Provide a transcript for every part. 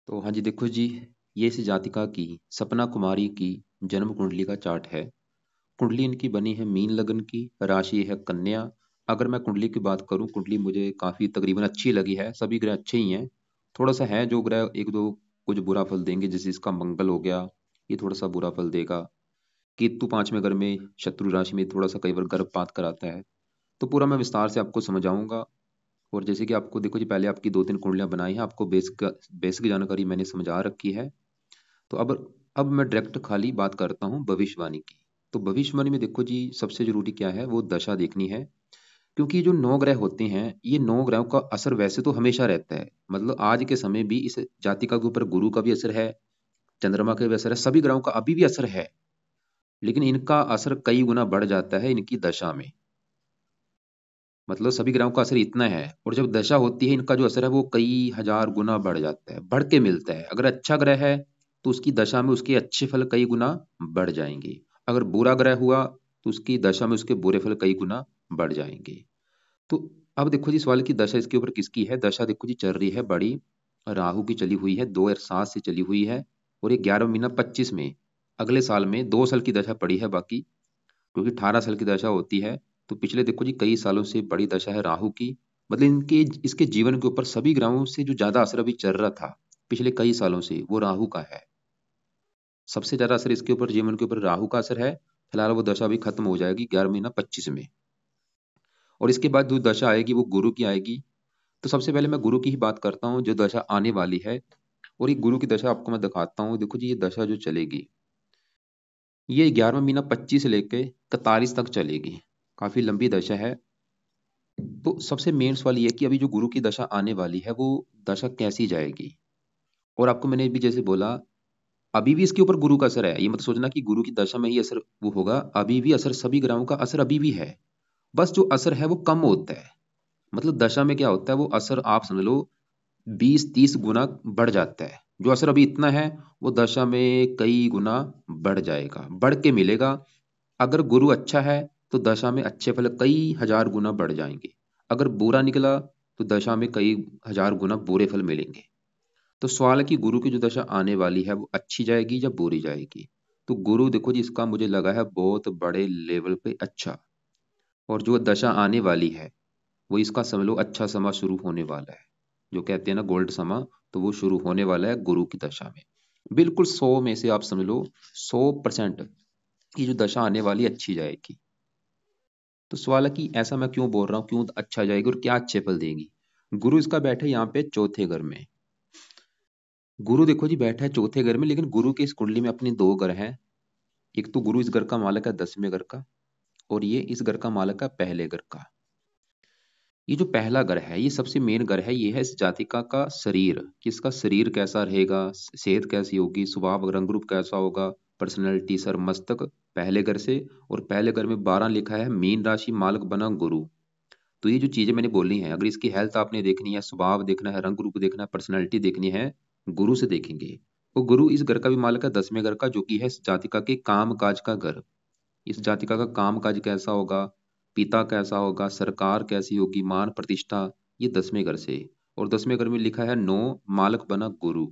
तो हाँ जी, देखो जी, ये इस जातिका की सपना कुमारी की जन्म कुंडली का चार्ट है। कुंडली इनकी बनी है मीन लगन की, राशि है कन्या। अगर मैं कुंडली की बात करूं, कुंडली मुझे काफ़ी तकरीबन अच्छी लगी है, सभी ग्रह अच्छे ही हैं। थोड़ा सा है जो ग्रह एक दो कुछ बुरा फल देंगे, जैसे इसका मंगल हो गया, ये थोड़ा सा बुरा फल देगा। केतु 5वें घर में शत्रु राशि में थोड़ा सा कई बार गर्भपात कराता है। तो पूरा मैं विस्तार से आपको समझाऊंगा। और जैसे कि आपको देखो जी, पहले आपकी 2-3 कुंडलियाँ बनाई हैं, आपको बेसिक बेसिक जानकारी मैंने समझा रखी है। तो अब मैं डायरेक्ट खाली बात करता हूँ भविष्यवाणी की। तो भविष्यवाणी में देखो जी, सबसे ज़रूरी क्या है, वो दशा देखनी है। क्योंकि ये जो 9 ग्रह होते हैं, ये 9 ग्रहों का असर वैसे तो हमेशा रहता है। मतलब आज के समय भी इस जातिका के ऊपर गुरु का भी असर है, चंद्रमा का भी असर है, सभी ग्रहों का अभी भी असर है। लेकिन इनका असर कई गुना बढ़ जाता है इनकी दशा में। मतलब सभी ग्रहों का असर इतना है, और जब दशा होती है इनका जो असर है वो कई हजार गुना बढ़ जाता है, बढ़ के मिलता है। अगर अच्छा ग्रह है तो उसकी दशा में उसके अच्छे फल कई गुना बढ़ जाएंगे। अगर बुरा ग्रह हुआ तो उसकी दशा में उसके बुरे फल कई गुना बढ़ जाएंगे। तो अब देखो जी, सवाल की दशा इसके ऊपर किसकी है। दशा देखो जी, चल रही है बड़ी राहु की चली हुई है, 2007 से चली हुई है। और ये 11 महीना 25 में, अगले साल में 2 साल की दशा पड़ी है बाकी, क्योंकि 18 साल की दशा होती है। तो पिछले देखो जी कई सालों से बड़ी दशा है राहु की। मतलब इनके इसके जीवन के ऊपर सभी ग्रहों से जो ज्यादा असर अभी चल रहा था पिछले कई सालों से, वो राहु का है। सबसे ज्यादा असर इसके ऊपर, जीवन के ऊपर राहु का असर है। फिलहाल वो दशा भी खत्म हो जाएगी 11 महीना 25 में। और इसके बाद जो दशा आएगी वो गुरु की आएगी। तो सबसे पहले मैं गुरु की ही बात करता हूँ, जो दशा आने वाली है। और ये गुरु की दशा आपको मैं दिखाता हूँ। देखो जी, ये दशा जो चलेगी, ये 11वां महीना 25 से लेके 41 तक चलेगी। काफी लंबी दशा है। तो सबसे मेन सवाल ये है कि अभी जो गुरु की दशा आने वाली है वो दशा कैसी जाएगी। और आपको मैंने भी जैसे बोला, अभी भी इसके ऊपर गुरु का असर है। ये मत सोचना कि गुरु की दशा में ही असर वो होगा, अभी भी असर, सभी ग्रहों का असर अभी भी है। बस जो असर है वो कम होता है। मतलब दशा में क्या होता है, वो असर आप समझ लो 20-30 गुना बढ़ जाता है। जो असर अभी इतना है, वो दशा में कई गुना बढ़ जाएगा, बढ़ के मिलेगा। अगर गुरु अच्छा है तो दशा में अच्छे फल कई हजार गुना बढ़ जाएंगे। अगर बुरा निकला तो दशा में कई हजार गुना बुरे फल मिलेंगे। तो सवाल है कि गुरु की जो दशा आने वाली है वो अच्छी जाएगी या बुरी जाएगी। तो गुरु देखो जी, इसका मुझे लगा है बहुत बड़े लेवल पे अच्छा। और जो दशा आने वाली है वो इसका समझ लो अच्छा समा शुरू होने वाला है। जो कहते हैं ना गोल्ड समा, तो वो शुरू होने वाला है गुरु की दशा में। बिल्कुल 100 में से आप समझ लो 100% की जो दशा आने वाली अच्छी जाएगी। तो सवाल है कि ऐसा मैं क्यों बोल रहा हूँ, क्यों अच्छा जाएगी और क्या अच्छे फल देगी। गुरु इसका बैठे यहाँ पे चौथे घर में। गुरु देखो जी बैठा है चौथे घर में, लेकिन गुरु की इस कुंडली में अपने 2 घर हैं। एक तो गुरु इस घर का मालक है 10वें घर का, और ये इस घर का मालक है पहले घर का। ये जो पहला घर है ये सबसे मेन घर है। ये है इस जातिका का शरीर, कि इसका शरीर कैसा रहेगा, सेहत कैसी होगी, स्वभाव रंग रूप कैसा होगा, पर्सनैलिटी, सर मस्तक, पहले घर से। और पहले घर में 12 लिखा है, मीन राशि, मालक बना गुरु। तो ये जो चीजें मैंने बोली हैं, अगर इसकी हेल्थ आपने देखनी है, स्वभाव देखना है, रंग रूप देखना है, पर्सनैलिटी देखनी है, गुरु से देखेंगे। वो गुरु इस घर का भी मालक है 10वें घर का, जो कि है इस जातिका के काम काज का घर। इस जातिका का काम काज कैसा होगा, पिता कैसा होगा, सरकार कैसी होगी, मान प्रतिष्ठा, ये 10वें घर से। और 10वें घर में लिखा है 9, मालक बना गुरु।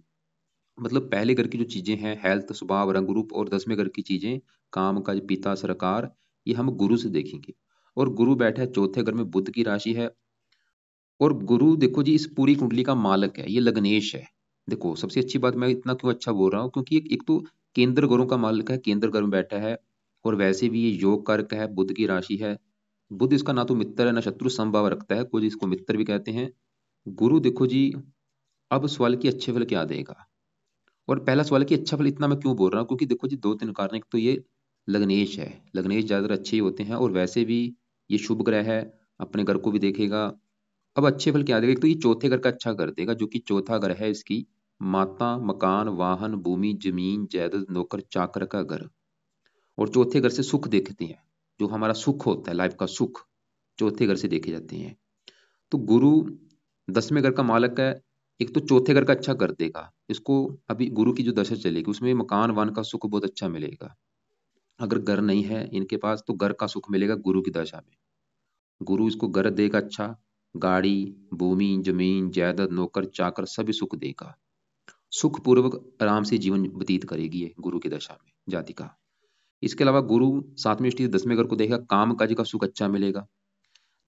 मतलब पहले घर की जो चीजें हैं, हेल्थ, स्वभाव, रंग रूप, और 10वें घर की चीजें, काम काज, पिता, सरकार, ये हम गुरु से देखेंगे। और गुरु बैठा है चौथे घर में, बुध की राशि है। और गुरु देखो जी इस पूरी कुंडली का मालक है, ये लग्नेश है। देखो सबसे अच्छी बात, मैं इतना क्यों अच्छा बोल रहा हूँ, क्योंकि एक तो केंद्र ग्रहों का मालिक है, केंद्र ग्रह में बैठा है। और वैसे भी ये योग कारक है, बुध की राशि है। बुध इसका ना तो मित्र है ना शत्रु, समभाव रखता है, कुछ इसको मित्र भी कहते हैं। गुरु देखो जी, अब सवाल की अच्छे फल क्या देगा। और पहला सवाल है कि अच्छा फल इतना मैं क्यों बोल रहा हूँ, क्योंकि देखो जी 2-3 कारण। एक तो ये लग्नेश है, लग्नेश ज्यादातर अच्छे ही होते हैं, और वैसे भी ये शुभ ग्रह है, अपने घर को भी देखेगा। अब अच्छे फल क्या देगा, एक तो ये चौथे घर का अच्छा कर देगा, जो कि चौथा घर है इसकी माता, मकान, वाहन, भूमि, जमीन, जायदाद, नौकर चाकर का घर। और चौथे घर से सुख देखते हैं, जो हमारा सुख होता है, लाइफ का सुख, चौथे घर से देखे जाते हैं। तो गुरु 10वें घर का मालक है, एक तो चौथे घर का अच्छा कर देगा इसको। अभी गुरु की जो दशा चलेगी उसमें मकान वान का सुख बहुत अच्छा मिलेगा। अगर घर नहीं है इनके पास तो घर का सुख मिलेगा गुरु की दशा में। गुरु इसको घर देगा अच्छा, गाड़ी, भूमि, जमीन, जायदाद, नौकर चाकर सभी सुख देगा। सुखपूर्वक आराम से जीवन व्यतीत करेगी ये गुरु की दशा में जातिका। इसके अलावा गुरु 7वीं दृष्टि से 10वें घर को देखेगा, काम काज का सुख अच्छा मिलेगा।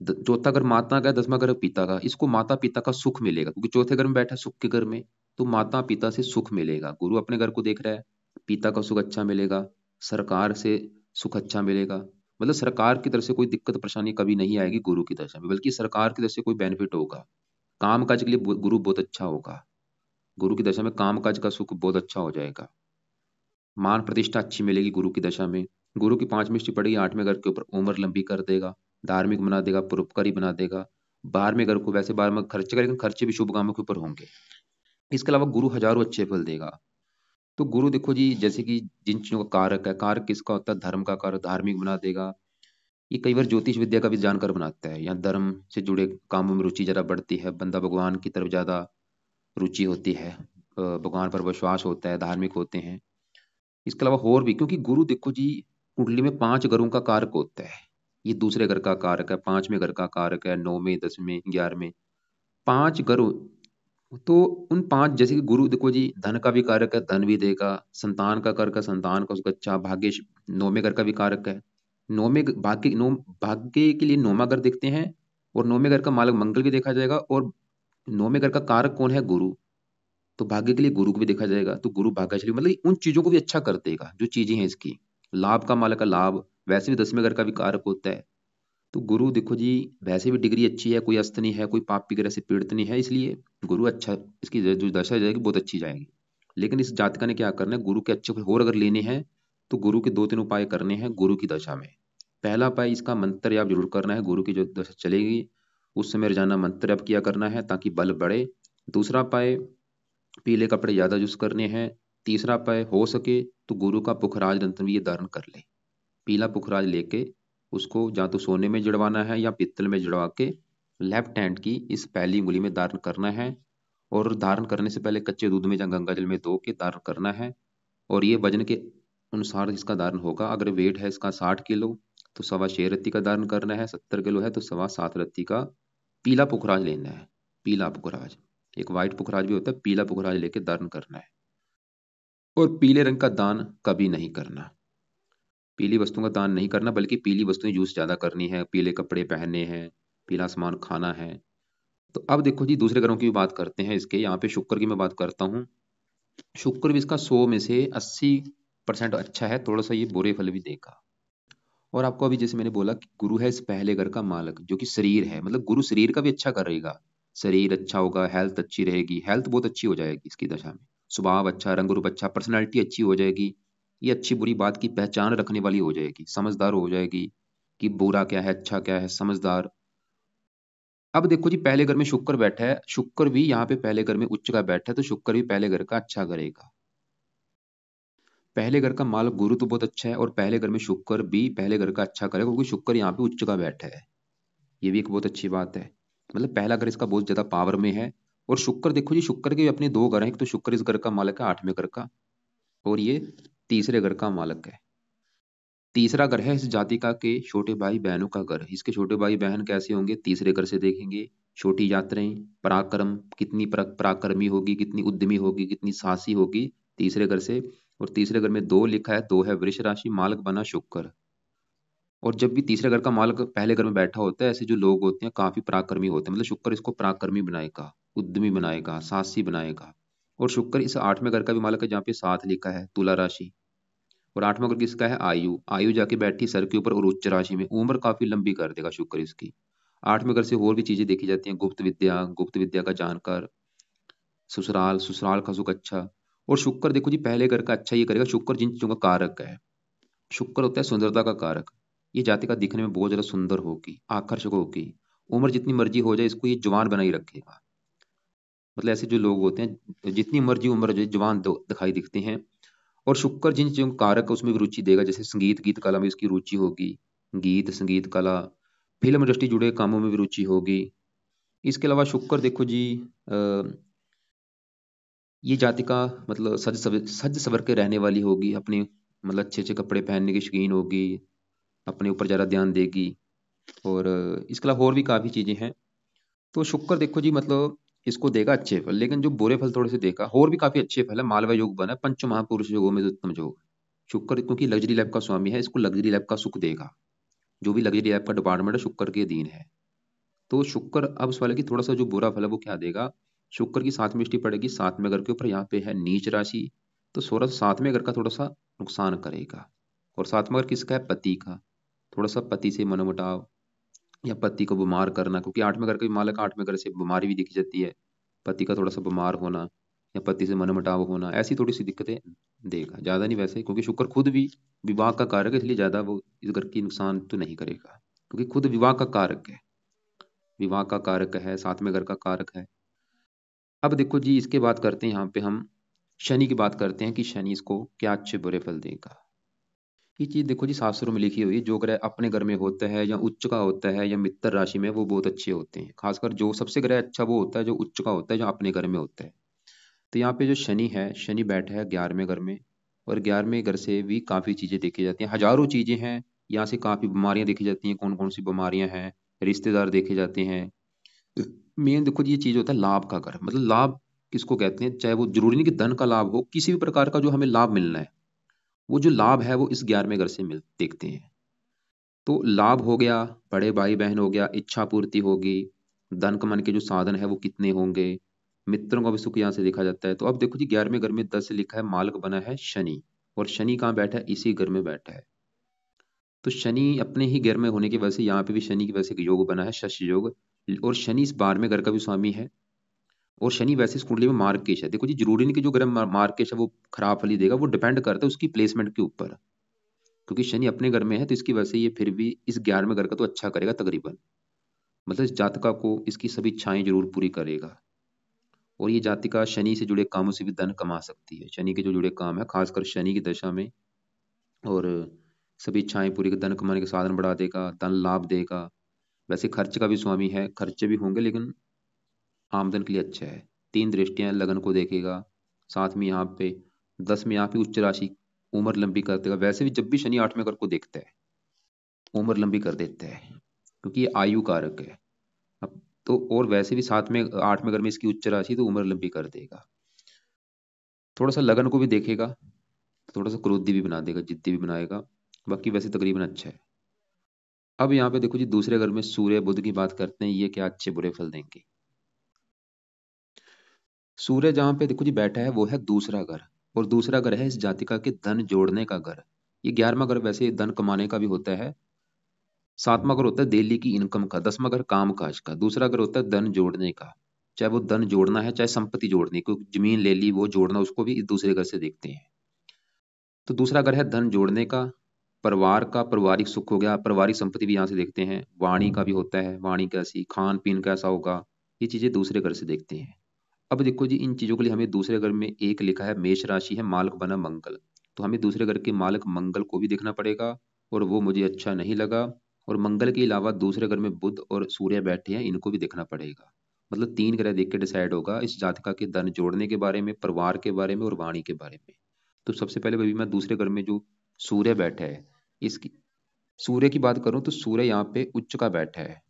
चौथा घर माता का, 10वां घर पिता का, इसको माता पिता का सुख मिलेगा क्योंकि चौथे घर में बैठा है सुख के घर में, तो माता पिता से सुख मिलेगा। गुरु अपने घर को देख रहा है, पिता का सुख अच्छा मिलेगा, सरकार से सुख अच्छा मिलेगा। मतलब सरकार की तरफ से कोई दिक्कत परेशानी कभी नहीं आएगी गुरु की दशा में, बल्कि सरकार की तरफ से कोई बेनिफिट होगा। काम काज के लिए गुरु बहुत अच्छा होगा। गुरु की दशा में काम काज का सुख बहुत अच्छा हो जाएगा। मान प्रतिष्ठा अच्छी मिलेगी गुरु की दशा में। गुरु की 5वीं दृष्टि पड़ेगी 8वें घर के ऊपर, उम्र लंबी कर देगा, धार्मिक बना देगा, परोपकारी बना देगा। 12वें घर को, वैसे 12वें खर्चे करेगा, खर्चे भी शुभ कामों के ऊपर होंगे। इसके अलावा गुरु हजारों अच्छे फल देगा। तो गुरु देखो जी, जैसे कि जिन चीजों का कारक है, कारक किसका होता है? धर्म का कारक, धार्मिक बना देगा। ये कई बार ज्योतिष विद्या का भी जानकार बनाता है, या धर्म से जुड़े कामों में रुचि जरा बढ़ती है, बंदा भगवान की तरफ ज्यादा रुचि होती है, भगवान पर विश्वास होता है, धार्मिक होते हैं। इसके अलावा और भी, क्योंकि गुरु देखो जी कुंडली में 5 घरों का कारक होता है। ये दूसरे घर का कारक है, 5वें घर का कारक है, 9वें, 10वें, 11वें, 5 घर। तो उन 5, जैसे कि गुरु देखो जी धन का भी कारक है, धन भी देगा, संतान का कारक है, संतान का उसका अच्छा भाग्य, 9वें घर का भी कारक है। 9वें भाग्य, भाग्य के लिए 9वां घर देखते हैं, और 9वें घर का मालक मंगल भी देखा जाएगा, और 9वें घर का कारक कौन है? गुरु। तो भाग्य के लिए गुरु को भी देखा जाएगा, तो गुरु भाग्यशाली, मतलब उन चीजों को भी अच्छा कर देगा जो चीजें हैं इसकी। लाभ का मालक का लाभ, वैसे भी 10वें घर का भी कारक होता है। तो गुरु देखो जी, वैसे भी डिग्री अच्छी है, कोई अस्त नहीं है, कोई पापी ग्रह से पीड़ित नहीं है, इसलिए गुरु अच्छा, इसकी जो दशा जाएगी बहुत अच्छी जाएगी। लेकिन इस जातका ने क्या करना है? गुरु के अच्छे फल और अगर लेने हैं तो गुरु के 2-3 उपाय करने हैं गुरु की दशा में। पहला उपाय, इसका मंत्र जाप जरूर करना है। गुरु की जो दशा चलेगी उस समय रोजाना मंत्र जाप किया करना है ताकि बल बढ़े। दूसरा उपाय, पीले कपड़े ज्यादा यूज करने हैं। तीसरा उपाय, हो सके तो गुरु का पुखराज रत्न भी ये धारण कर ले। पीला पुखराज लेके उसको या तो सोने में जड़वाना है या पित्तल में जड़वा के लेफ्ट हैंड की इस पहली उंगली में धारण करना है। और धारण करने से पहले कच्चे दूध में या गंगा जल में धो के धारण करना है। और ये वजन के अनुसार इसका धारण होगा। अगर वेट है इसका 60 किलो तो 6.25 रत्ती का धारण करना है, 70 किलो है तो 7.25 रत्ती का पीला पुखराज लेना है। पीला पुखराज, एक व्हाइट पुखराज भी होता है, पीला पुखराज लेके धारण करना है। और पीले रंग का दान कभी नहीं करना। पीली वस्तुओं का दान नहीं करना, बल्कि पीली वस्तुएं यूज ज्यादा करनी है, पीले कपड़े पहनने हैं, पीला सामान खाना है। तो अब देखो जी दूसरे ग्रहों की भी बात करते हैं इसके। यहाँ पे शुक्र की मैं बात करता हूँ। शुक्र भी इसका 100 में से 80% अच्छा है, थोड़ा सा ये बुरे फल भी देगा। और आपको अभी जैसे मैंने बोला कि गुरु है इस पहले घर का मालक, जो कि शरीर है, मतलब गुरु शरीर का भी अच्छा करेगा। शरीर अच्छा होगा, हेल्थ अच्छी रहेगी, हेल्थ बहुत अच्छी हो जाएगी इसकी दशा में। स्वभाव अच्छा, रंग रूप अच्छा, पर्सनैलिटी अच्छी हो जाएगी। ये अच्छी बुरी बात की पहचान रखने वाली हो जाएगी, समझदार हो जाएगी कि बुरा क्या है, अच्छा क्या है, समझदार। अब देखो जी पहले घर में शुक्र बैठा है, शुक्र भी यहाँ पे पहले घर में उच्च का बैठा है, तो शुक्र भी पहले घर का अच्छा करेगा। पहले घर का मालक गुरु तो बहुत अच्छा है, और पहले घर में शुक्र भी पहले घर का अच्छा करेगा क्योंकि शुक्र यहाँ पे उच्च का बैठा है। ये भी एक बहुत अच्छी बात है। मतलब पहला घर इसका बहुत ज्यादा पावर में है। और शुक्र देखो जी, शुक्र के भी अपने 2 घर हैं। एक तो शुक्र इस घर का मालक है 8वें घर का, और ये तीसरे घर का मालक है। तीसरा घर है इस जातिका के छोटे भाई बहनों का घर। इसके छोटे भाई बहन कैसे होंगे? तीसरे घर से देखेंगे। छोटी यात्राएं, पराक्रम, कितनी पराक्रमी होगी, कितनी उद्यमी होगी, कितनी साहसी होगी, तीसरे घर से। और तीसरे घर में 2 लिखा है, 2 है वृष राशि, मालक बना शुक्र। और जब भी तीसरे घर का मालक पहले घर में बैठा होता है, ऐसे जो लोग होते हैं काफी पराक्रमी होते हैं, मतलब शुक्र इसको पराक्रमी बनाएगा, उद्यमी बनाएगा, साहसी बनाएगा। और शुक्र इस 8वें घर का भी मालक है, जहाँ पे 7 लिखा है, तुला राशि। और 8वां घर किसका है? आयु। आयु जाके बैठी सर के ऊपर, और उच्च राशि में उम्र काफी लंबी कर देगा शुक्र इसकी। 8वें घर से और भी चीजें देखी जाती हैं, गुप्त विद्या का जानकार, ससुराल, ससुराल का सुख अच्छा। और शुक्र देखो जी पहले घर का अच्छा ये करेगा। शुक्र जिन चीजों का कारक है, शुक्र होता है सुंदरता का कारक। ये जातिका दिखने में बहुत ज्यादा सुंदर होगी, आकर्षक होगी। उम्र जितनी मर्जी हो जाए इसको ये जवान बनाई रखेगा। मतलब ऐसे जो लोग होते हैं जितनी मर्जी उम्र हो जाए जवान दिखाई दिखते हैं। और शुक्र जिन चीजों का कारक है उसमें भी रुचि देगा, जैसे संगीत गीत कला में इसकी रुचि होगी। गीत संगीत कला, फिल्म इंडस्ट्री जुड़े कामों में भी रुचि होगी। इसके अलावा शुक्र देखो जी, ये जातिका मतलब सज सवर के रहने वाली होगी, अपने मतलब अच्छे अच्छे कपड़े पहनने की शौकीन होगी, अपने ऊपर ज्यादा ध्यान देगी। और इसके अलावा और भी काफी चीजें हैं। तो शुक्र देखो जी मतलब इसको देगा अच्छे फल, लेकिन जो बुरे फल थोड़े से देगा। और भी काफी अच्छे फल है, मालवा योग बना है, पंच महापुरुष योगों में उत्तम योग। शुक्र क्योंकि लग्जरी लाइफ का स्वामी है, इसको लग्जरी लाइफ का सुख देगा। जो भी लग्जरी लाइफ का डिपार्टमेंट है शुक्र के अधीन है। तो शुक्र, अब सवाल है कि थोड़ा सा जो बुरा फल है वो क्या देगा। शुक्र की सातवीं दृष्टि पड़ेगी सातवें घर के ऊपर, यहाँ पे है नीच राशि। तो थोड़ा सा सातवें घर का थोड़ा सा नुकसान करेगा। और सातवां घर किसका है, पति का। थोड़ा सा पति से मनमुटाव या पति को बीमार करना, क्योंकि आठवें घर का भी मालक आठवें घर से बीमारी भी दिखी जाती है। पति का थोड़ा सा बीमार होना या पति से मनमुटाव होना, ऐसी थोड़ी सी दिक्कतें देगा, ज्यादा नहीं वैसे, क्योंकि शुक्र खुद भी विवाह का कारक है, इसलिए ज्यादा वो इस घर की नुकसान तो नहीं करेगा, क्योंकि खुद विवाह का कारक है। विवाह का कारक है, साथ में घर का कारक है। अब देखो जी, इसके बात करते हैं यहाँ पे हम शनि की बात करते हैं कि शनि इसको क्या अच्छे बुरे फल देगा। ये चीज देखो जी शास्त्रों में लिखी हुई है, जो ग्रह अपने घर में होता है या उच्च का होता है या मित्र राशि में, वो बहुत अच्छे होते हैं। खासकर जो सबसे ग्रह अच्छा वो होता है जो उच्च का होता है, जो अपने घर में होता है। तो यहाँ पे जो शनि है, शनि बैठा है 11वें घर में। और 11वें घर से भी काफी चीजें देखी जाती हैं, हजारों चीजें हैं। यहाँ से काफी बीमारियां देखी जाती हैं, कौन कौन सी बीमारियां हैं, रिश्तेदार देखे जाते हैं। मेन देखो जी, ये चीज होता है लाभ का घर। मतलब लाभ किसको कहते हैं, चाहे वो जरूरी नहीं कि धन का लाभ हो, किसी भी प्रकार का जो हमें लाभ मिलना है, वो जो लाभ है वो इस 11वें घर से मिल देखते हैं। तो लाभ हो गया, बड़े भाई बहन हो गया, इच्छा पूर्ति होगी, धन कमाने के जो साधन है वो कितने होंगे, मित्रों का भी सुख यहाँ से देखा जाता है। तो अब देखो जी, 11वें घर में 10 से लिखा है, मालक बना है शनि। और शनि कहाँ बैठा है, इसी घर में बैठा है। तो शनि अपने ही घर में होने की वजह से यहाँ पे भी शनि की वजह से एक योग बना है, शस्य योग। और शनि इस 12वें घर का भी स्वामी है। और शनि वैसे इस कुंडली में मार्गकेश है। देखो जी, जरूरी नहीं कि जो ग्रह मार्गकेश है वो खराब फल ही देगा, वो डिपेंड करता है उसकी प्लेसमेंट के ऊपर। क्योंकि शनि अपने घर में है, तो इसकी वजह से ये फिर भी इस 11वें घर का तो अच्छा करेगा तकरीबन। मतलब इस जातका को इसकी सभी इच्छाएं जरूर पूरी करेगा। और ये जातिका शनि से जुड़े कामों से भी धन कमा सकती है। शनि के जो जुड़े काम है, खासकर शनि की दशा में। और सभी इच्छाएं पूरी, धन कमाने के साधन बढ़ा देगा, धन लाभ देगा। वैसे खर्च का भी स्वामी है, खर्चे भी होंगे लेकिन आमदन के लिए अच्छा है। तीन दृष्टियां लगन को देखेगा। साथ में यहाँ पे 10 में यहाँ पे उच्च राशि, उम्र लंबी कर देगा। वैसे भी जब भी शनि 8वें घर को देखता है, उम्र लंबी कर देता है, क्योंकि ये आयु कारक है। अब तो और वैसे भी साथ में 8वें घर में इसकी उच्च राशि, तो उम्र लंबी कर देगा। थोड़ा सा लगन को भी देखेगा, थोड़ा सा क्रोधी भी बना देगा, जिद्दी भी बनाएगा। बाकी वैसे तकरीबन अच्छा है। अब यहाँ पे देखो जी, दूसरे घर में सूर्य बुध की बात करते हैं, ये क्या अच्छे बुरे फल देंगे। सूर्य जहाँ पे देखो जी बैठा है वो है दूसरा घर। और दूसरा घर है इस जातिका के धन जोड़ने का घर। ये 11वां घर वैसे धन कमाने का भी होता है। सातवां घर होता है डेली की इनकम का। 10वां घर काम काज का। दूसरा घर होता है धन जोड़ने का। चाहे वो धन जोड़ना है, चाहे संपत्ति जोड़नी, कोई जमीन ले ली वो जोड़ना, उसको भी इस दूसरे घर से देखते हैं। तो दूसरा घर है धन जोड़ने का, परिवार का, पारिवारिक सुख हो गया, पारिवारिक संपत्ति भी यहाँ से देखते हैं। वाणी का भी होता है, वाणी कैसी, खान पीन कैसा होगा, ये चीजें दूसरे घर से देखते हैं। अब देखो जी, इन चीजों के लिए हमें दूसरे घर में एक लिखा है मेष राशि है, मालक बना मंगल। तो हमें दूसरे घर के मालक मंगल को भी देखना पड़ेगा, और वो मुझे अच्छा नहीं लगा। और मंगल के अलावा दूसरे घर में बुध और सूर्य बैठे हैं, इनको भी देखना पड़ेगा। मतलब तीन ग्रह देख के डिसाइड होगा इस जातका के धन जोड़ने के बारे में, परिवार के बारे में और वाणी के बारे में। तो सबसे पहले भाई मैं दूसरे घर में जो सूर्य बैठा है, इसकी सूर्य की बात करूं तो सूर्य यहाँ पे उच्च का बैठा है।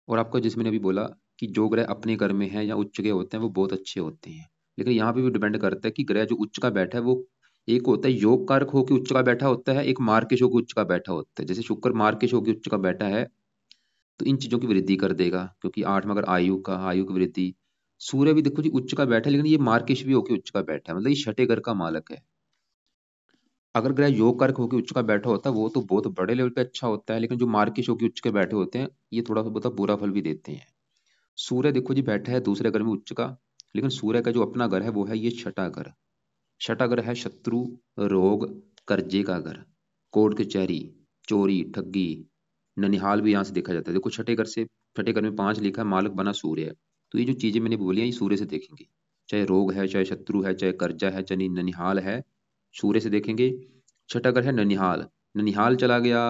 और आपको जिस मैंने अभी बोला कि जो ग्रह अपने घर में है या उच्च के होते हैं वो बहुत अच्छे होते हैं। लेकिन यहाँ पे भी डिपेंड करता है कि ग्रह जो उच्च का बैठा है वो, एक होता है योग कारक होकर उच्च का बैठा होता है, एक मार्केश होकर उच्च का बैठा होता है। जैसे शुक्र मार्केश होकर उच्च का बैठा है, तो इन चीजों की वृद्धि कर देगा, क्योंकि 8 में अगर आयु की वृद्धि। सूर्य भी देखो जी उच्च का बैठा है, लेकिन ये मार्केश भी होकर उच्च का बैठा है, मतलब ये छठे घर का मालक है। अगर ग्रह योग कारक होकर उच्च का बैठा होता है वो तो बहुत बड़े लेवल पे अच्छा होता है, लेकिन जो मार्केश होकर उच्च के बैठे होते हैं ये थोड़ा सा बहुत बुरा फल भी देते हैं। सूर्य देखो जी बैठा है दूसरे घर में उच्च का, लेकिन सूर्य का जो अपना घर है वो है ये छठा घर। छठा घर है शत्रु, रोग, कर्जे का घर, कोर्ट कचहरी, चोरी, ठगी, ननिहाल भी यहाँ से देखा जाता है। देखो छठे घर से, छठे घर में 5 लिखा है, मालक बना सूर्य है। तो ये जो चीजें मैंने बोली हैं ये सूर्य से देखेंगे। चाहे रोग है, चाहे शत्रु है, चाहे कर्जा है, चाहे ननिहाल है, सूर्य से देखेंगे। छठा घर है ननिहाल। ननिहाल चला गया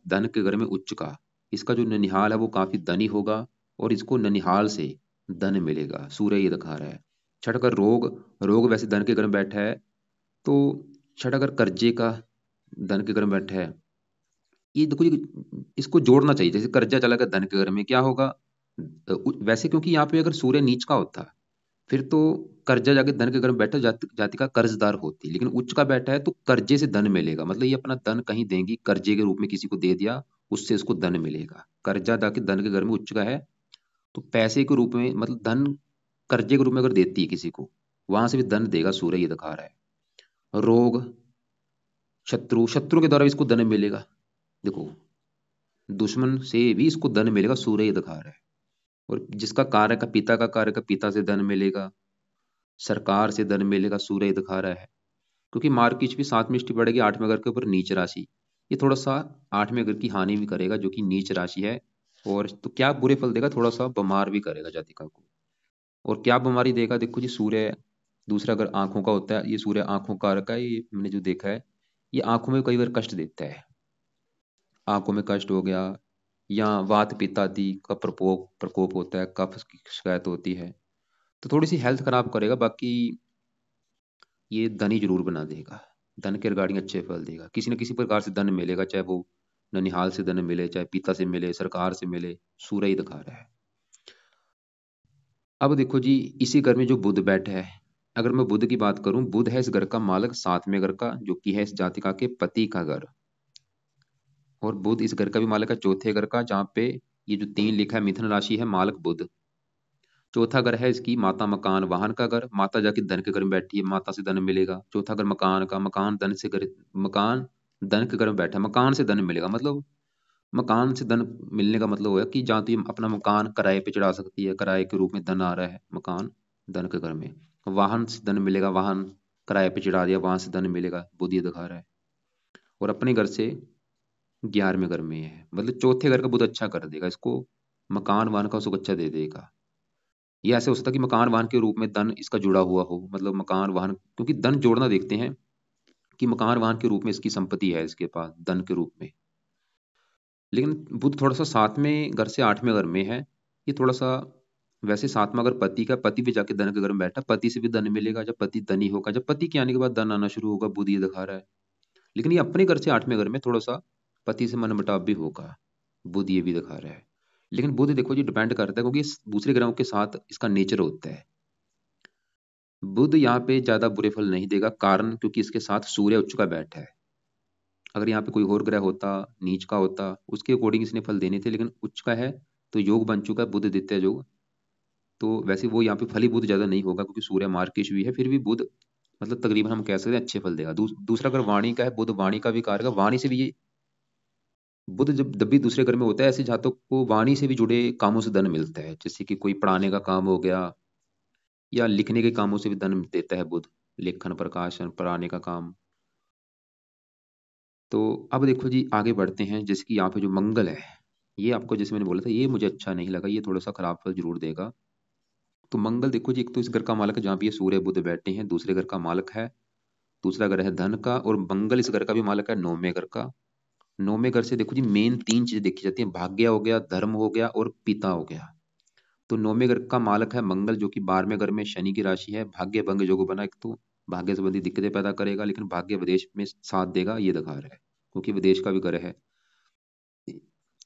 धन के घर में उच्च का। इसका जो ननिहाल है वो काफी धनी होगा, और इसको ननिहाल से धन मिलेगा, सूर्य ये दिखा रहा है। छठा घर रोग, रोग वैसे धन के घर में बैठा है। तो छठा घर कर्जे का, धन के घर में बैठा है। ये देखो ये इसको जोड़ना चाहिए। जैसे कर्जा चला गया धन के घर में, क्या होगा, वैसे क्योंकि यहाँ पे अगर सूर्य नीच का होता फिर तो कर्जा जाके धन के घर में बैठा जाति का कर्जदार होती, लेकिन उच्च का बैठा है तो कर्जे से धन मिलेगा, मतलब ये अपना धन कहीं देंगी, कर्जे के रूप में किसी को दे दिया, उससे इसको धन मिलेगा। कर्जा जाके धन के घर में उच्च का है तो पैसे के रूप में, मतलब धन कर्जे के रूप में अगर देती है किसी को, वहां से भी धन देगा सूर्य, ये दिखा रहा है। रोग, शत्रु, शत्रु के द्वारा भी इसको धन मिलेगा। देखो, दुश्मन से भी इसको धन मिलेगा, सूर्य ये दिखा रहा है। और जिसका कार्य का पिता का कार्य का पिता से धन मिलेगा, सरकार से धन मिलेगा, सूर्य ये दिखा रहा है। क्योंकि मार्किच भी 7वीं दृष्टि पड़ेगी 8वें घर के ऊपर नीच राशि, ये थोड़ा सा 8वें घर की हानि भी करेगा जो कि नीच राशि है। और तो क्या बुरे फल देगा, थोड़ा सा बीमार भी करेगा जातिका को। और क्या बीमारी देगा, देखो जी, सूर्य दूसरा अगर आंखों का होता है, ये सूर्य आंखों का कारक है, ये मैंने जो देखा है, ये आंखों में कई बार कष्ट देता है। आंखों में कष्ट हो गया, या वात पित्त आदि का प्रकोप प्रकोप होता है, कफ की शिकायत होती है, तो थोड़ी सी हेल्थ खराब करेगा। बाकी ये धनी जरूर बना देगा, धन के रिगार्डिंग अच्छे फल देगा, किसी न किसी प्रकार से धन मिलेगा, चाहे वो ननिहाल से धन मिले, चाहे पिता से मिले, सरकार से मिले, सूर्य ही दिखा रहा है। अब देखो जी, इसी घर में जो बुध बैठा है, अगर मैं बुध की बात करूं, बुध है इस घर का मालक 7वें घर का, जो कि है इस जातिका के पति का घर। और बुध इस घर का भी मालक है 4थे घर का, जहां पे ये जो 3 लिखा है मिथुन राशि है, मालक बुध। चौथा घर है इसकी माता मकान वाहन का घर, माता जाके धन के घर में बैठी है, माता से धन मिलेगा। चौथा घर मकान का, मकान धन से घर, मकान धन के घर में बैठा है, मकान से धन मिलेगा। मतलब मकान से धन मिलने का मतलब है कि जहाँ तो ये अपना मकान किराए पे चढ़ा सकती है, किराए के रूप में धन आ रहा है मकान धन के घर में। वाहन से धन मिलेगा, वाहन किराए पे चढ़ा दिया, वहां से धन मिलेगा, बुद्ध ये दिखा रहा है। और अपने घर से 11वें घर में है, मतलब चौथे घर का बुध अच्छा कर देगा इसको, मकान वाहन का सुख अच्छा दे देगा। ये ऐसे हो सकता है कि मकान वाहन के रूप में धन इसका जुड़ा हुआ हो, मतलब मकान वाहन, क्योंकि धन जोड़ना देखते हैं कि मकान वाहन के रूप में इसकी संपत्ति है इसके पास धन के रूप में। लेकिन बुध थोड़ा सा 7वें घर से 8वें घर में है, ये थोड़ा सा, वैसे 7वां अगर पति का, पति भी जाके धन के घर में बैठा, पति से भी धन मिलेगा, जब पति धनी होगा, जब पति के आने के बाद धन आना शुरू होगा, बुध ये दिखा रहा है। लेकिन ये अपने घर से 8वें घर में थोड़ा सा पति से मनमुटाव भी होगा, बुध ये भी दिखा रहा है। लेकिन बुध देखो जी डिपेंड करता है, क्योंकि दूसरे ग्रहों के साथ इसका नेचर होता है। बुध यहाँ पे ज्यादा बुरे फल नहीं देगा, कारण क्योंकि इसके साथ सूर्य उच्च का बैठा है। अगर यहाँ पे कोई और ग्रह होता, नीच का होता, उसके अकॉर्डिंग इसने फल देने थे, लेकिन उच्च का है तो योग बन चुका है, बुध दित्य योग। तो वैसे वो यहाँ पे फलीभूत ज्यादा नहीं होगा, क्योंकि सूर्य मार्केश भी है, फिर भी बुध मतलब तकरीबन हम कह सकते हैं अच्छे फल देगा। दूसरा अगर वाणी का है, बुध वाणी का भी कारक है, वाणी से भी ये बुध जब भी दूसरे घर में होता है, ऐसे जातक को वाणी से भी जुड़े कामों से धन मिलता है, जैसे कि कोई पढ़ाने का काम हो गया, या लिखने के कामों से भी धन देता है बुध, लेखन प्रकाशन पढ़ाने का काम। तो अब देखो जी आगे बढ़ते हैं, जैसे कि यहाँ पे जो मंगल है, ये आपको जैसे मैंने बोला था, ये मुझे अच्छा नहीं लगा, ये थोड़ा सा खराब फल जरूर देगा। तो मंगल देखो जी, एक तो इस घर का मालक है जहाँ पे ये सूर्य बुध बैठे हैं, दूसरे घर का मालक है, दूसरा घर है धन का, और मंगल इस घर का भी मालक है 9वें घर का। 9वें घर से देखो जी मेन 3 चीजें देखी जाती हैं, भाग्य हो गया, धर्म हो गया, और पिता हो गया। तो 9वें घर का मालक है मंगल, जो कि 12वें घर में शनि की राशि है, भाग्य भंग योग बना, एक तो भाग्य संबंधी दिक्कतें पैदा करेगा, लेकिन भाग्य विदेश में साथ देगा, ये दिखा रहा है, क्योंकि विदेश का भी घर है।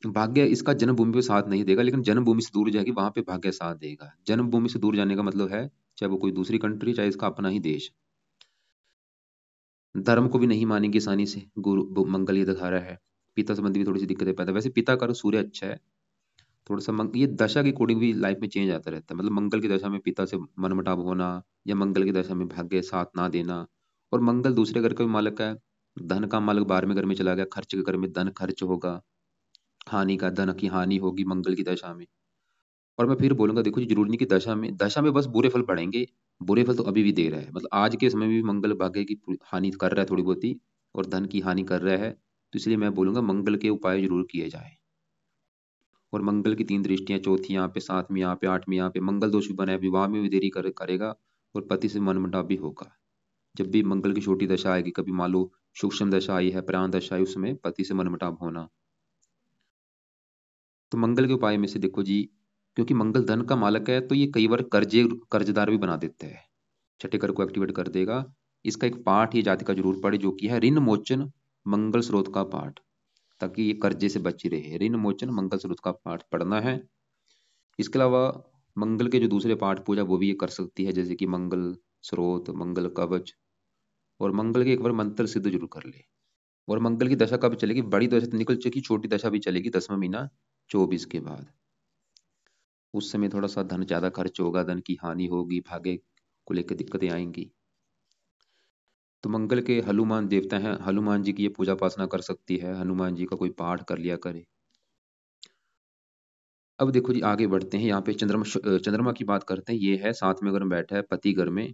भाग्य इसका जन्मभूमि पे साथ नहीं देगा, लेकिन जन्मभूमि से दूर जाएगी वहां पे भाग्य साथ देगा। जन्मभूमि से दूर जाने का मतलब है चाहे वो कोई दूसरी कंट्री, चाहे इसका अपना ही देश, धर्म को भी नहीं मानेंगे आसानी से, मंगल ये दिखा रहा है। पिता संबंधी भी थोड़ी सी दिक्कतें पैदा, वैसे पिता का सूर्य अच्छा है, थोड़ा सा ये दशा के अकॉर्डिंग भी लाइफ में चेंज आता रहता है, मतलब मंगल की दशा में पिता से मनमुटाव होना, या मंगल की दशा में भाग्य साथ ना देना। और मंगल दूसरे घर का भी मालक है, धन का मालक 12वें घर में चला गया, खर्च के घर में धन खर्च होगा, हानि का, धन की हानि होगी मंगल की दशा में। और मैं फिर बोलूंगा, देखो जी जरूरी नहीं कि दशा में बस बुरे फल पड़ेंगे, बुरे फल तो अभी भी दे रहा है, मतलब आज के समय में भी मंगल भाग्य की हानि कर रहा है थोड़ी बहुत ही, और धन की हानि कर रहा है। तो इसलिए मैं बोलूंगा मंगल के उपाय जरूर किए जाए। और मंगल की 3 दृष्टियां, चौथी यहाँ पे, 7वीं यहाँ पे, 8वीं यहाँ पे, मंगल दोष भी बना है, विवाह में भी देरी करेगा, और पति से मनमुटाव भी होगा। जब भी मंगल की छोटी दशा आएगी, कभी मान लो सूक्ष्म दशा आई है, प्राण दशा आई, उसमें पति से मनमुटाव होना। तो मंगल के उपाय में से देखो जी, क्योंकि मंगल धन का मालक है, तो ये कई बार कर्जदार भी बना देते हैं, छठे कर को एक्टिवेट कर देगा। इसका एक पाठ ये जाति का जरूर पढ़े, जो कि है ऋण मोचन मंगल स्रोत का पाठ, ताकि ये कर्जे से बची रहे। ऋण मोचन मंगल स्रोत का पाठ पढ़ना है। इसके अलावा मंगल के जो दूसरे पाठ पूजा वो भी ये कर सकती है, जैसे कि मंगल स्रोत, मंगल कवच, और मंगल के एक बार मंत्र सिद्ध जरूर कर ले। और मंगल की दशा कब चलेगी? बड़ी दशा तो निकल चुकी, छोटी दशा भी चलेगी 10वां महीना 24 के बाद। उस समय थोड़ा सा धन ज्यादा खर्च होगा, धन की हानि होगी, भाग्य को लेकर दिक्कतें आएंगी। तो मंगल के हनुमान देवता हैं, हनुमान जी की ये पूजा उपासना कर सकती है, हनुमान जी का कोई पाठ कर लिया करे। अब देखो जी आगे बढ़ते हैं, यहाँ पे चंद्रमा की बात करते हैं। ये है 7वें घर में बैठा है, पति घर में,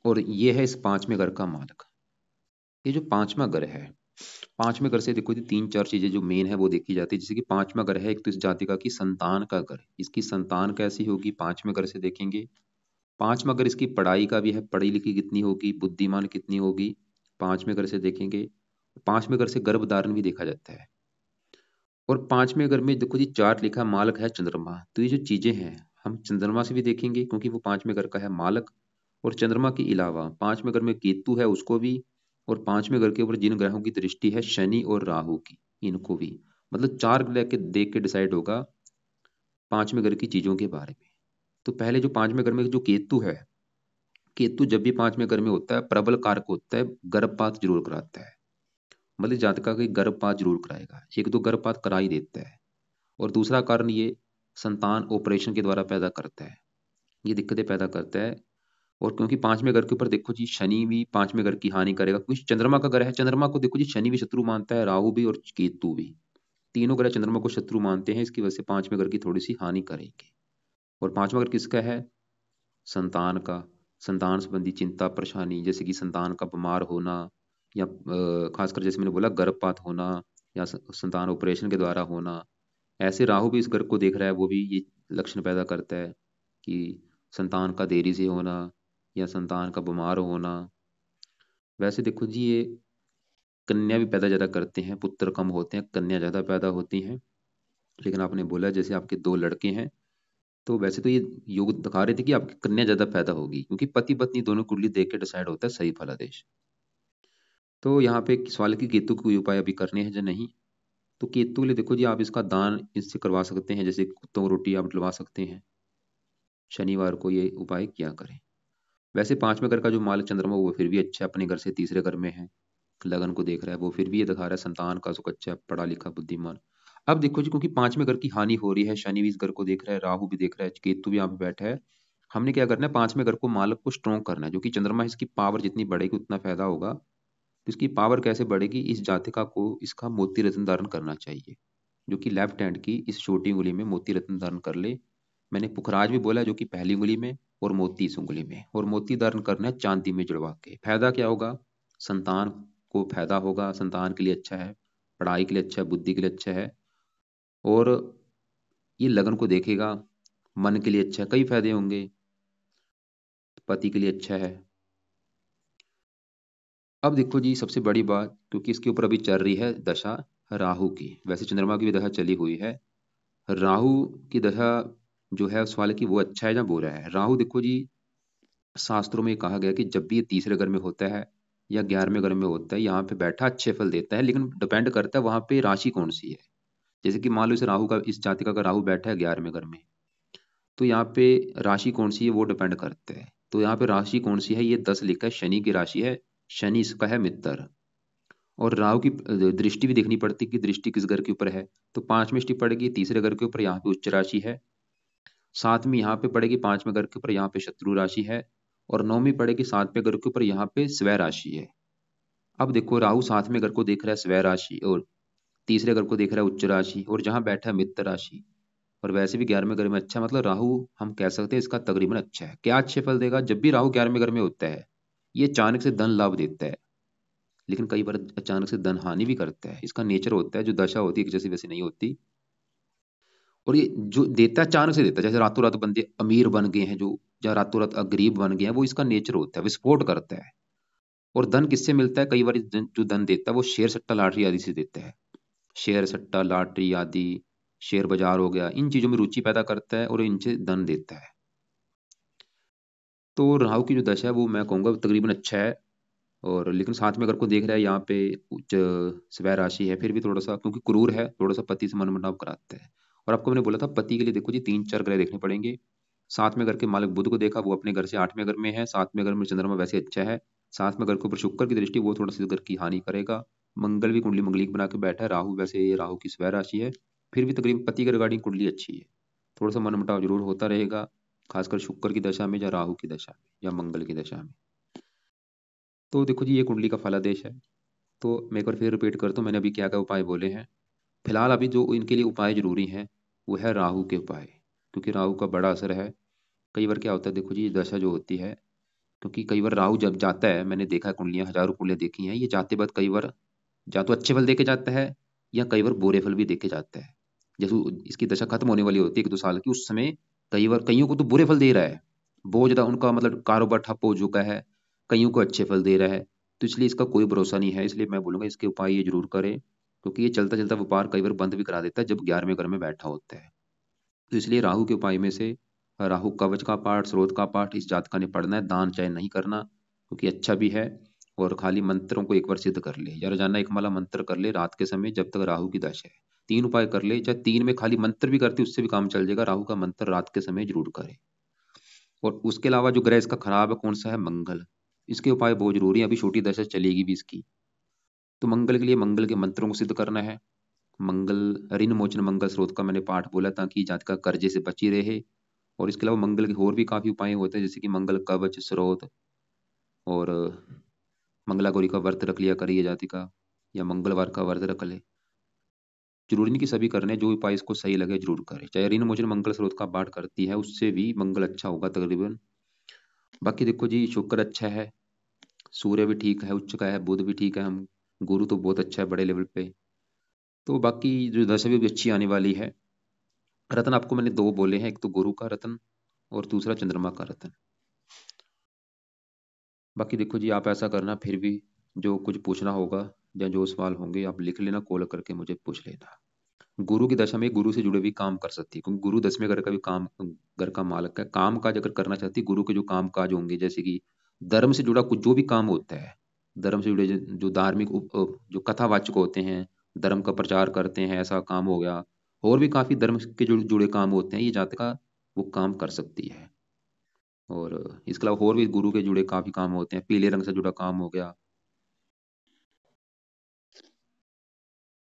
और ये है इस 5वें घर का मालक। ये जो 5वां घर है, 5वें घर से देखो जी तीन चार चीजें जो मेन है वो देखी जाती है। जैसे कि 5वां घर है एक तो इस जातिका की संतान का घर, इसकी संतान कैसी होगी 5वें घर से देखेंगे। 5वां घर इसकी पढ़ाई का भी है, पढ़ी लिखी कितनी होगी, बुद्धिमान कितनी होगी, 5वें घर से देखेंगे। 5वें घर से गर्भ धारण भी देखा जाता है। और 5वें घर में देखो जी चार्ट लिखा, मालक है चंद्रमा। तो ये जो चीजें हैं हम चंद्रमा से भी देखेंगे, क्योंकि वो 5वें घर का है मालक। और चंद्रमा के अलावा 5वें घर में केतु है, उसको भी। और 5वें घर के ऊपर जिन ग्रहों की दृष्टि है, शनि और राहु की, इनको भी। मतलब चार ग्रह के देख के डिसाइड होगा 5वें घर की चीजों के बारे में। तो पहले जो 5वें घर में जो केतु है, केतु जब भी 5वें घर में होता है प्रबल कारक होता है, गर्भपात जरूर कराता है। मतलब जातका का गर्भपात जरूर कराएगा, एक दो गर्भपात करा ही देता है। और दूसरा कारण ये संतान ऑपरेशन के द्वारा पैदा करता है, ये दिक्कतें पैदा करता है। और क्योंकि 5वें घर के ऊपर देखो जी शनि भी 5वें घर की हानि करेगा, क्योंकि चंद्रमा का घर है। चंद्रमा को देखो जी शनि भी शत्रु मानता है, राहु भी और केतु भी, तीनों ग्रह चंद्रमा को शत्रु मानते हैं। इसकी वजह से 5वें घर की थोड़ी सी हानि करेंगे। और 5वां घर किसका है? संतान का। संतान संबंधी चिंता परेशानी, जैसे कि संतान का बीमार होना, या खासकर जैसे मैंने बोला गर्भपात होना, या संतान ऑपरेशन के द्वारा होना। ऐसे राहु भी इस घर को देख रहा है, वो भी ये लक्षण पैदा करता है कि संतान का देरी से होना, या संतान का बीमार होना। वैसे देखो जी ये कन्या भी पैदा ज्यादा करते हैं, पुत्र कम होते हैं, कन्या ज्यादा पैदा होती हैं। लेकिन आपने बोला जैसे आपके दो लड़के हैं, तो वैसे तो ये योग दिखा रहे थे कि आपकी कन्या ज्यादा पैदा होगी, क्योंकि पति पत्नी दोनों कुंडली देख के डिसाइड होता है सही फलादेश। तो यहाँ पे एक सवाल है कि केतु को कोई उपाय अभी करने हैं या नहीं। तो केतु के लिए देखो जी आप इसका दान इससे करवा सकते हैं, जैसे कुत्तों को रोटी आप दिलवा सकते हैं, शनिवार को ये उपाय किया करें। वैसे 5वें घर का जो मालक चंद्रमा वो फिर भी अच्छा है, अपने घर से तीसरे घर में है, लगन को देख रहा है, वो फिर भी ये दिखा रहा है संतान का सुख अच्छा है, पढ़ा लिखा बुद्धिमान। अब देखो जी क्योंकि 5वें घर की हानि हो रही है, शनि भी इस घर को देख रहा है, राहु भी देख रहा है, केतु भी यहाँ पे बैठा है। हमने क्या करना है, 5वें घर को मालक को स्ट्रॉन्ग करना है, जो कि चंद्रमा है, इसकी पावर जितनी बढ़ेगी उतना फायदा होगा। तो इसकी पावर कैसे बढ़ेगी, इस जातिका को इसका मोती रत्न धारण करना चाहिए, जो कि लेफ्ट हैंड की इस छोटी उंगली में मोती रत्न धारण कर ले। मैंने पुखराज भी बोला जो कि पहली उंगली में, और मोती इस उंगली में। और मोती धारण करना है चांदी में जुड़वा के। फायदा क्या होगा? संतान को फायदा होगा, संतान के लिए अच्छा है, पढ़ाई के लिए अच्छा है, बुद्धि के लिए अच्छा है। और ये लगन को देखेगा, मन के लिए अच्छा है, कई फायदे होंगे, पति के लिए अच्छा है। अब देखो जी सबसे बड़ी बात, क्योंकि इसके ऊपर अभी चल रही है दशा राहु की, वैसे चंद्रमा की भी दशा चली हुई है। राहु की दशा जो है उस वाले की, वो अच्छा है या बुरा है? राहु देखो जी शास्त्रों में कहा गया कि जब भी ये तीसरे घर में होता है या 11वें घर में होता है, यहाँ पे बैठा अच्छे फल देता है, लेकिन डिपेंड करता है वहां पे राशि कौन सी है। जैसे कि मान लो इस राहु का, इस जातिका का राहु बैठा है 11वें घर में, तो यहाँ पे राशि कौन सी है वो डिपेंड करता है। तो यहाँ पे राशि कौन सी है, ये 10 लिखा है, शनि की राशि है, शनि इसका है मित्र। और राहु की दृष्टि भी देखनी पड़ती है कि दृष्टि किस घर के ऊपर है। तो 5वीं दृष्टि पड़ेगी तीसरे घर के ऊपर, यहाँ पे उच्च राशि है। 7वीं यहाँ पे पड़ेगी 5वें घर के ऊपर, यहाँ पे शत्रु राशि है। और 9वीं पड़ेगी 7वें घर के ऊपर, यहाँ पे स्वय राशि है। अब देखो राहु 7वें घर को देख रहा है स्वय राशि, और तीसरे घर को देख रहा है उच्च राशि, और जहां बैठा है मित्र राशि। और वैसे भी 11वें घर में अच्छा, मतलब राहु हम कह सकते हैं इसका तकरीबन अच्छा है। क्या अच्छे फल देगा? जब भी राहु 11वें घर में होता है, ये अचानक से धन लाभ देता है, लेकिन कई बार अचानक से धन हानि भी करता है। इसका नेचर होता है, जो दशा होती है जैसी वैसी नहीं होती। और ये जो देता है अचानक से देता है, जैसे रातों रात बंदे अमीर बन गए हैं जो, या रातों रात गरीब बन गए हैं, वो इसका नेचर होता है, विस्फोट करता है। और धन किससे मिलता है? कई बार जो धन देता है वो शेयर सट्टा लॉटरी आदि से देता है। शेयर सट्टा लॉटरी आदि, शेयर बाजार हो गया, इन चीजों में रुचि पैदा करता है और इनसे धन देता है। तो राहु की जो दशा है वो मैं कहूंगा तकरीबन अच्छा है। और लेकिन साथ में अगर को देख रहा है यहाँ पे उच्च स्वय राशि है, फिर भी थोड़ा सा क्योंकि क्रूर है, थोड़ा सा पति से मनमुटाव कराता है। और आपको मैंने बोला था पति के लिए देखो जी 3-4 ग्रह देखने पड़ेंगे। 7वें घर के मालिक बुध को देखा, वो अपने घर से 8वें घर में है। 7वें घर में चंद्रमा वैसे अच्छा है। 7वें घर के ऊपर शुक्र की दृष्टि, वो थोड़ा सा घर की हानि करेगा। मंगल भी कुंडली मंगलिक बना के बैठा है। राहु वैसे ये राहु की स्वय राशि है, फिर भी तकरीबन पति के रिगार्डिंग कुंडली अच्छी है। थोड़ा सा मनमुटाव जरूर होता रहेगा, खासकर शुक्र की दशा में या राहु की दशा में या मंगल की दशा में। तो देखो जी ये कुंडली का फलादेश है। तो मैं एक बार फिर रिपीट करता हूँ, मैंने अभी क्या क्या उपाय बोले हैं। फिलहाल अभी जो इनके लिए उपाय जरूरी हैं वो है राहु के उपाय, क्योंकि राहु का बड़ा असर है। कई बार क्या होता है, देखो जी ये दशा जो होती है, क्योंकि कई बार राहु जब जाता है, मैंने देखा है कुंडलियां, हजारों कुंडलियां देखी हैं, ये जाते बाद कई बार या तो अच्छे फल देके जाता है या कई बार बुरे फल भी देके जाता है। जैसे इसकी दशा खत्म होने वाली होती है 1-2 साल की, उस समय कई बार कईयों को तो बुरे फल दे रहा है, बहुत ज्यादा उनका मतलब कारोबार ठप हो चुका है। कईयों को अच्छे फल दे रहा है। तो इसलिए इसका कोई भरोसा नहीं है, इसलिए मैं बोलूंगा इसके उपाय ये जरूर करें, क्योंकि ये चलता चलता व्यापार कई बार बंद भी करा देता है जब 11वें घर में बैठा होता है। तो इसलिए राहु के उपाय में से राहु कवच का पाठ, स्रोत का पाठ इस जातका ने पढ़ना है, दान चाहे नहीं करना, क्योंकि अच्छा भी है। और खाली मंत्रों को एक बार सिद्ध कर ले, या रोजाना एक माला मंत्र कर ले रात के समय जब तक राहु की दशा है। 3 उपाय कर ले, चाहे 3 में खाली मंत्र भी करते उससे भी काम चल जाएगा। राहु का मंत्र रात के समय जरूर करे। और उसके अलावा जो ग्रह इसका खराब है कौन सा है, मंगल। इसके उपाय बहुत जरूरी है, अभी छोटी दशा चलेगी भी इसकी। तो मंगल के लिए मंगल के मंत्रों को सिद्ध करना है। मंगल ऋण मोचन मंगल स्रोत का मैंने पाठ बोला, ताकि जातका कर्जे से बची रहे। और इसके अलावा मंगल के और भी काफी उपाय होते हैं, जैसे कि मंगल कवच, स्रोत, और मंगला गौरी का व्रत रख लिया करिए जातिका, या मंगलवार का व्रत रख ले। जरूरी नहीं कि सभी करने, जो उपाय इसको सही लगे जरूर करे। चाहे ऋण मोचन मंगल स्रोत का पाठ करती है, उससे भी मंगल अच्छा होगा तकरीबन। बाकी देखो जी शुक्र अच्छा है, सूर्य भी ठीक है, उच्च का है, बुध भी ठीक है, हम गुरु तो बहुत अच्छा है बड़े लेवल पे। तो बाकी जो दशा भी अच्छी आने वाली है। रत्न आपको मैंने 2 बोले हैं, एक तो गुरु का रत्न और दूसरा चंद्रमा का रत्न। बाकी देखो जी आप ऐसा करना, फिर भी जो कुछ पूछना होगा या जो सवाल होंगे आप लिख लेना, कॉल करके मुझे पूछ लेना। गुरु की दशा में गुरु से जुड़े भी काम कर सकती है, क्योंकि गुरु 10वें घर का भी काम, घर का मालक है। काम काज अगर करना चाहती है, गुरु के जो काम काज होंगे, जैसे कि धर्म से जुड़ा कुछ जो भी काम होता है, धर्म से जुड़े जो धार्मिक जो कथावाचक होते हैं, धर्म का प्रचार करते हैं, ऐसा काम हो गया। और भी काफी धर्म के जुड़े काम होते हैं, ये जातका वो काम कर सकती है। और इसके अलावा और भी गुरु के जुड़े काफी काम होते हैं, पीले रंग से जुड़ा काम हो गया,